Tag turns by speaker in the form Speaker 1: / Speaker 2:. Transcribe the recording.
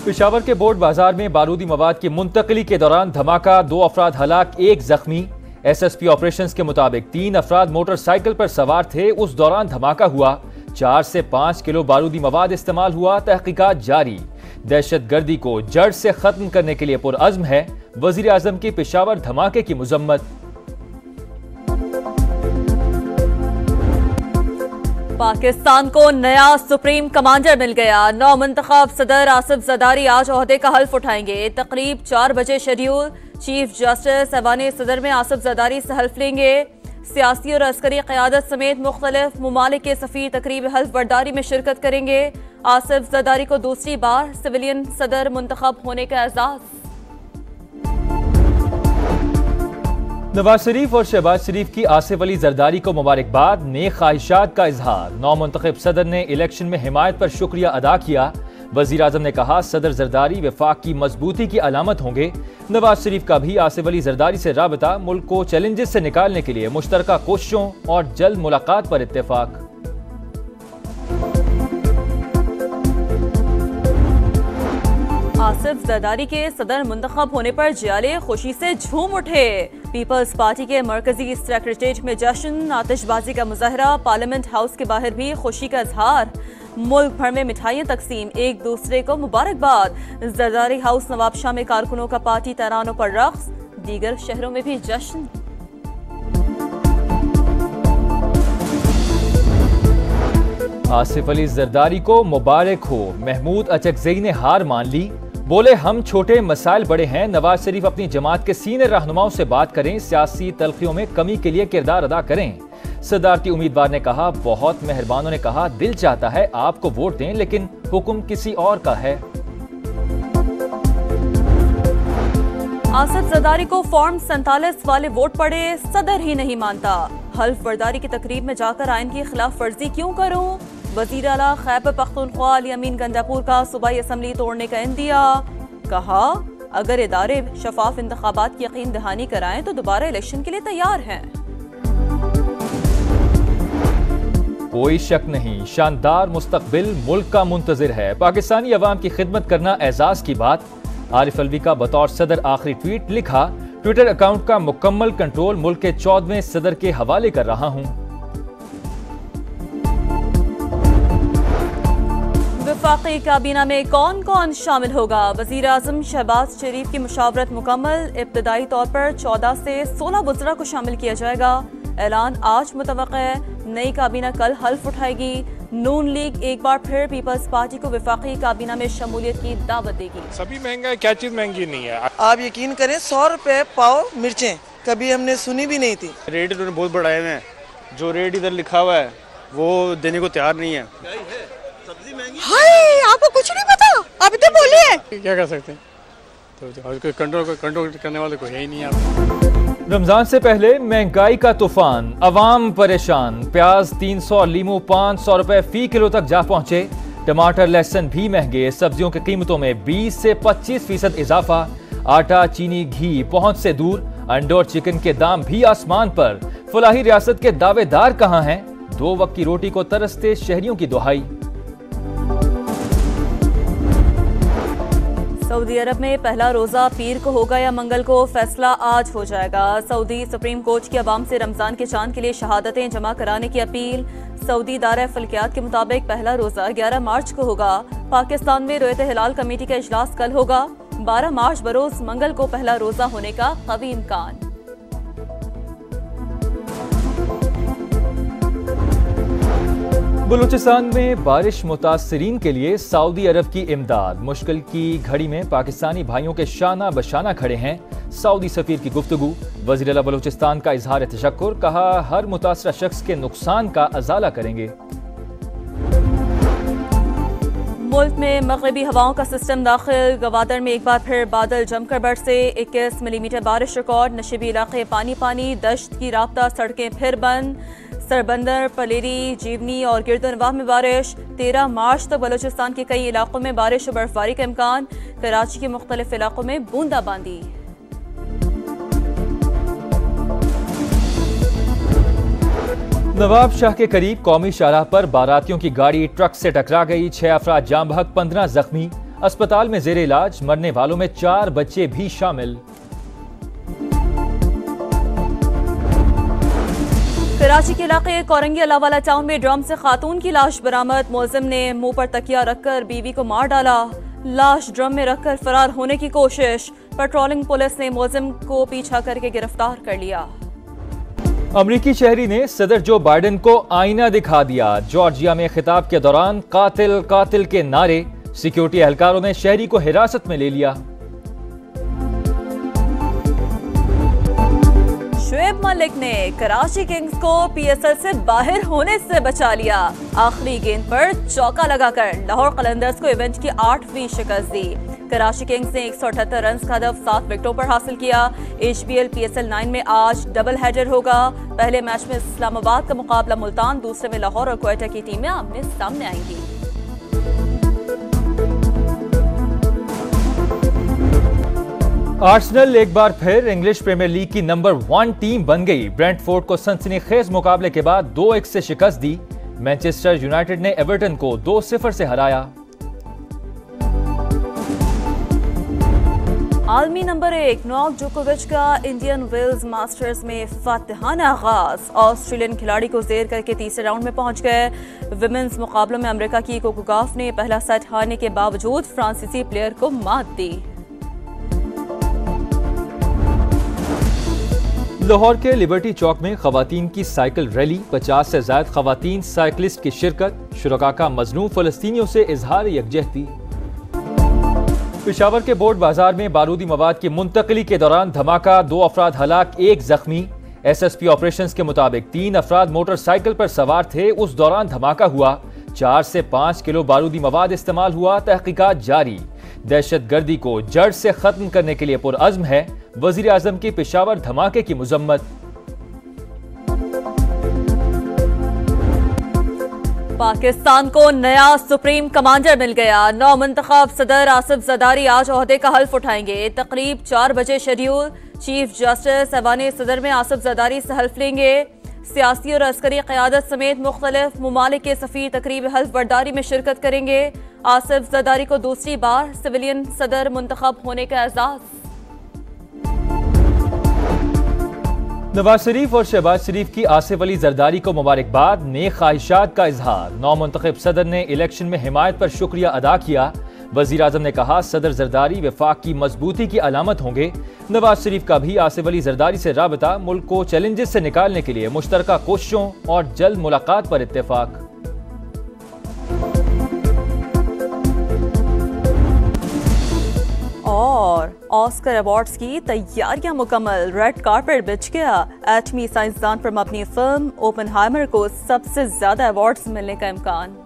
Speaker 1: पेशावर के बोर्ड बाजार में बारूदी मवाद की मुंतकली के दौरान धमाका, 2 अफराद हलाक, 1 जख्मी। एसएसपी ऑपरेशंस के मुताबिक 3 अफराद मोटरसाइकिल पर सवार थे, उस दौरान धमाका हुआ। 4 से 5 किलो बारूदी मवाद इस्तेमाल हुआ। तहकीकात जारी। दहशतगर्दी को जड़ से खत्म करने के लिए पुरअज़्म है। वजीर आजम की पेशावर धमाके की मुजम्मत।
Speaker 2: पाकिस्तान को नया सुप्रीम कमांडर मिल गया। नौमुंतखब सदर आसिफ जरदारी आज ओहदे का हल्फ उठाएंगे। तकरीब 4 बजे शेड्यूल। चीफ जस्टिस ऐवान सदर में आसिफ जरदारी से हल्फ लेंगे। सियासी और अस्करी क़यादत समेत मुख्तलिफ ममालिक के सफ़ीर तकरीब हल्फ बर्दारी में शिरकत करेंगे। आसिफ जरदारी को दूसरी बार सिविलियन सदर मुंतखब होने का एजाज़।
Speaker 1: नवाज शरीफ और शहबाज शरीफ की आसिफ अली जरदारी को मुबारकबाद, नेक ख्वाहिशात का इजहार। नौमुंतखब सदर ने इलेक्शन में हिमायत पर शुक्रिया अदा किया। वजीर आजम ने कहा, सदर जरदारी वफाक की मजबूती की अलामत होंगे। नवाज शरीफ का भी आसिफ अली जरदारी से राबता, मुल्क को चैलेंजेस से निकालने के लिए मुश्तरका कोशिशों और जल्द मुलाकात पर इत्तेफाक।
Speaker 2: आसिफ जरदारी के सदर मुंतखब होने पर जियाले खुशी से झूम उठे। पीपल्स पार्टी के मरकजी सेक्रेटेरिएट में जश्न, आतिशबाजी का मुजाहरा। पार्लियामेंट हाउस के बाहर भी खुशी का इजहार। मुल्क भर में मिठाइयाँ तकसीम, एक दूसरे को मुबारकबाद। जरदारी हाउस नवाबशाह में कारकुनों का पार्टी तरानों पर रक्स। दीगर शहरों में भी जश्न।
Speaker 1: आसिफ अली जरदारी को मुबारक हो। महमूद अचकजई ने हार मान ली। बोले, हम छोटे, मसाइल बड़े हैं। नवाज शरीफ अपनी जमात के सीनियर रहनुमाओं से बात करें, सियासी तलखियों में कमी के लिए किरदार अदा करें। सदारती उम्मीदवार ने कहा, बहुत मेहरबानों ने कहा, दिल चाहता है आपको वोट दें, लेकिन हुक्म किसी और का है।
Speaker 2: आसिफ जरदारी को फॉर्म 47 वाले वोट पड़े, सदर ही नहीं मानता। हल्फ बर्दारी की तकरीब में जाकर आइन की खिलाफ वर्जी क्यों करूं? वजीर आला खैबर पख्तूनख्वा अली अमीन गंडापुर का सूबाई असम्बली तोड़ने का इंदिया। कहा, अगर इदारे शफाफ इंतखाबात की यकीन दहानी कराएं तो दोबारा इलेक्शन के लिए तैयार हैं।
Speaker 1: कोई शक नहीं, शानदार मुस्तकबिल मुल्क का मुंतजिर है। पाकिस्तानी अवाम की खिदमत करना एजाज की बात। आरिफ अलवी का बतौर सदर आखिरी ट्वीट। लिखा, ट्विटर अकाउंट का मुकम्मल कंट्रोल मुल्क के 14वें सदर के हवाले कर रहा हूं।
Speaker 2: वफाकी काबीना में कौन कौन शामिल होगा? वजीर आजम शहबाज शरीफ की मुशावरत मुकम्मल। इब्तदाई तौर पर 14 से 16 वज़रा को शामिल किया जाएगा। ऐलान आज मुतवक्का है। नई काबीना कल हल्फ उठाएगी। नून लीग एक बार फिर पीपल्स पार्टी को वफाकी काबीना में शमूलियत की दावत देगी।
Speaker 3: सभी महंगा है, क्या चीज महंगी नहीं है।
Speaker 4: आप यकीन करें, 100 रुपए पाव मिर्चें कभी हमने सुनी भी नहीं थी।
Speaker 5: रेट इन्होंने बहुत बढ़ाए हैं। जो रेट इधर लिखा हुआ है वो देने को तैयार नहीं है।
Speaker 4: हाय, आपको कुछ नहीं पता, आप तो बोलिए।
Speaker 5: क्या कर सकते हैं, तो कंट्रोल करने वाले कोई है ही नहीं है।
Speaker 1: रमजान से पहले महंगाई का तूफान, अवाम परेशान। प्याज 300, लीमू 500 रुपए फी किलो तक जा पहुंचे। टमाटर, लहसुन भी महंगे। सब्जियों की कीमतों में 20 से 25% इजाफा। आटा, चीनी, घी पहुंच से दूर। अंडे और चिकन के दाम भी आसमान पर। फलाही रियासत के दावेदार कहां हैं? 2 वक्त की रोटी को तरसते शहरियों की दुहाई।
Speaker 2: सऊदी अरब में पहला रोजा पीर को होगा या मंगल को? फैसला आज हो जाएगा। सऊदी सुप्रीम कोर्ट की अवाम से रमजान के चांद के लिए शहादतें जमा कराने की अपील। सऊदी इदारा फलकियात के मुताबिक पहला रोजा 11 मार्च को होगा। पाकिस्तान में रुयत हिलाल कमेटी का इजलास कल होगा। 12 मार्च बरोज मंगल को पहला रोजा होने का कवी इम्कान।
Speaker 1: बलूचिस्तान में बारिश मुतासरीन के लिए सऊदी अरब की इमदाद। मुश्किल की घड़ी में पाकिस्तानी भाइयों के शाना बशाना खड़े हैं। सऊदी सफीर की गुफ्तगू। वज़ीर आला बलूचिस्तान का इजहार तशक्कुर। कहा, हर मुतासरा शख्स के नुकसान का अजाला करेंगे।
Speaker 2: मुल्क में मगरबी हवाओं का सिस्टम दाखिल। गवादर में एक बार फिर बादल जमकर बरसे। 21 मिलीमीटर बारिश रिकॉर्ड। नशीबी इलाके पानी पानी। दश्त की राब्ता सड़कें फिर बंद। सरबंदर, पलेरी, जीवनी और गिरदनवाह में बारिश। 13 मार्च तक बलूचिस्तान के कई इलाकों में बारिश और बर्फबारी का इम्कान। कराची के मुख्तलिफ इलाकों में बूंदाबांदी।
Speaker 1: नवाब शाह के करीब कौमी शाहराह पर बारातियों की गाड़ी ट्रक से टकरा गई। 6 अफराद जाम बहक, 15 जख्मी। अस्पताल में जेर इलाज, मरने वालों में 4 बच्चे भी शामिल।
Speaker 2: कराची के इलाके कोरंगी अलावाला टाउन में ड्रम से खातून की लाश बरामद। मुलजिम ने मुंह पर तकिया रखकर बीवी को मार डाला। लाश ड्रम में रखकर फरार होने की कोशिश। पेट्रोलिंग पुलिस ने मुलजिम को पीछा करके गिरफ्तार कर लिया।
Speaker 1: अमरीकी शहरी ने सदर जो बाइडेन को आईना दिखा दिया। जॉर्जिया में खिताब के दौरान कातिल कातिल के नारे। सिक्योरिटी एहलकारों ने शहरी को हिरासत में ले लिया।
Speaker 2: शुएब मलिक ने कराची किंग्स को पीएसएल से बाहर होने से बचा लिया। आखिरी गेंद पर चौका लगाकर लाहौर कलंदर्स को इवेंट की 8वीं शिकस्त दी। कराची किंग्स ने 178 रन का हदफ 7 विकेटों पर हासिल किया। HBL PSL 9 में आज डबल हेडर होगा। पहले मैच में इस्लामाबाद का मुकाबला मुल्तान, दूसरे में लाहौर और क्वेटा की टीमें आमने सामने आएंगी।
Speaker 1: आर्सेनल एक बार फिर इंग्लिश प्रीमियर लीग की नंबर 1 टीम बन गई। ब्रेंटफोर्ड को सनसनीखेज मुकाबले के बाद 2-1 से शिकस्त दी। मैनचेस्टर यूनाइटेड ने एवर्टन को 2-0 से हराया।
Speaker 2: आलमी नंबर 1 नोवाक जोकोविच का इंडियन वेल्स मास्टर्स में फातिहाना आगाज। ऑस्ट्रेलियन खिलाड़ी को जेर करके तीसरे राउंड में पहुंच गए। विमेंस मुकाबलों में अमेरिका की कोको गॉफ ने पहला सेट हारने के बावजूद फ्रांसीसी प्लेयर को मात दी।
Speaker 1: लाहौर के लिबर्टी चौक में खवातीन की साइकिल रैली, 50 से ज्यादा खवातीन साइकिलिस्ट की शिरकत। शुरका का मजलूम फलस्तीनियों से इजहार यकजहती। पेशावर के बोर्ड बाजार में बारूदी मवाद की मुंतकली के दौरान धमाका, 2 अफराद हलाक, 1 जख्मी। SSP ऑपरेशंस के मुताबिक 3 अफराद मोटरसाइकिल पर सवार थे, उस दौरान धमाका हुआ। 4 से 5 किलो बारूदी मवाद इस्तेमाल हुआ। तहकीकात जारी। दहशतगर्दी को जड़ से खत्म करने के लिए पुरअज़्म है। वज़ीर आज़म की पेशावर धमाके की मुज़म्मत।
Speaker 2: पाकिस्तान को नया सुप्रीम कमांडर मिल गया। नौमुंतखब सदर आसिफ ज़रदारी आज ओहदे का हल्फ उठाएंगे। तकरीब 4 बजे शेड्यूल। चीफ जस्टिस ऐवान सदर में आसिफ ज़रदारी से हल्फ लेंगे। सियासी और अस्करी क़यादत समेत मुख्तलिफ ममालिक के सफ़ीर तकरीब हल्फ बर्दारी में शिरकत करेंगे। आसिफ ज़रदारी को दूसरी बार सिविलियन सदर मुंतखब होने का एजाज़।
Speaker 1: नवाज शरीफ और शहबाज शरीफ की आसिफ अली जरदारी को मुबारकबाद, नेक ख्वाहिशात का इजहार। नौमुंतखब सदर ने इलेक्शन में हिमायत पर शुक्रिया अदा किया। वज़ीर आज़म ने कहा सदर जरदारी वफाक की मजबूती की अलामत होंगे। नवाज शरीफ का भी आसिफ अली जरदारी से राबता, मुल्क को चैलेंजेस से निकालने के लिए मुश्तरका कोशिशों और जल्द मुलाकात पर इत्तेफाक।
Speaker 2: और ऑस्कर अवार्ड्स की तैयारियां मुकम्मल, रेड कार्पेट बिछ गया। एटमी साइंसदान पर मबनी फिल्म ओपनहाइमर को सबसे ज्यादा अवार्ड्स मिलने का इम्कान।